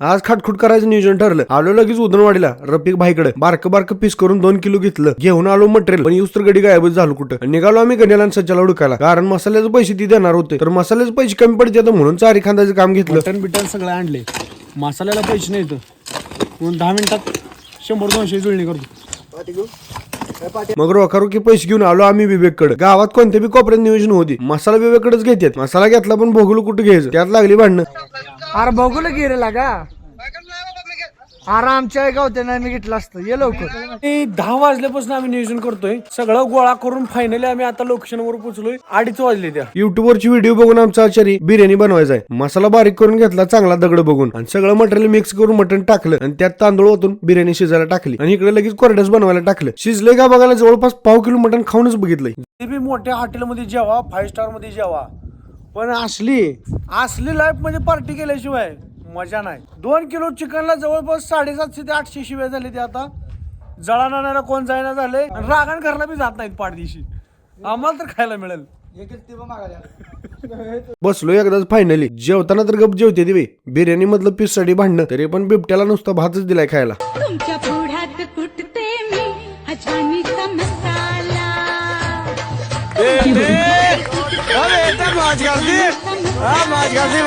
आज खाटखुट करायचं नियोजन ठरलं. आलो लगेच उदनवाडीला रफिक भाईकडे बारक पीस करून 2 किलो घेतलं. घेऊन आलो मटेरियल, पण युस्तर गडी गायबच झालो कुठं. निघालो आम्ही गण्याला आणि सज्जाला हुडकायला, कारण मसाल्याचे पैसे ती देणार होते, तर मसाल्याचे पैसे कमी पडते म्हणून चारी खांदाचं काम घेतलं. मटन बिटन सगळं आणले, मसाल्याला पैसे नाही म्हणून 10 मिनिटात 100-200 जुळणी करतो. मग रोखारोखी पैसे घेऊन आलो आम्ही विवेककडे. गावात कोणत्या बी कोपऱ्यात नियोजन होती, मसाला विवेककडेच घेतात. मसाला घेतला पण भोगलो कुठं घ्यायचं, त्यात लागली भांडणं. अरे बघू गे लागा आरामच्या गावते नाही मी घेतलं असतं. ये लवकर. 10 वाजल्यापासून आम्ही नियोजन करतोय, सगळं गोळा करून फायनली आम्ही आता लोकेशन वर पोहोचलोय. 2:30 वाजले. त्या युट्यूब वरची व्हिडिओ बघून आमचा आचारी बिर्याणी बनवायचा आहे. मसाला बारीक करून घेतला चांगला दगड बघून, आणि सगळं मटेरियल मिक्स करून मटण टाकलं आणि त्यात तांदूळ ओतून बिर्याणी शिजायला टाकली. आणि इकडे लगेच कोरड्यास बनवायला टाकलं. शिजले का बघायला जवळपास 1/2 किलो मटण खाऊनच बघितलंय. ते बी मोठ्या हॉटेलमध्ये जेवा, 5 स्टार मध्ये जेवा, पण असली लाईफ मध्ये पार्टी केल्याशिवाय मजा नाही. 2 किलो चिकनला जवळपास 750 ते 800 शिव्या झाले. ते आता जळण आणायला कोण जायना झाले, रागान घरला बी जात नाहीत पाठदिशी. आम्हाला तर खायला मिळेल. बसलो एकदाच फायनली. जेवताना तर गप जेवते ती बिर्याणी मधलं पीस साठी भांडणं, तरी पण बिबट्याला नुसता भातच दिलाय खायला. तुमच्या पुढ्यात कुटते मी अजवानीचा मसाला. माझ गर्दी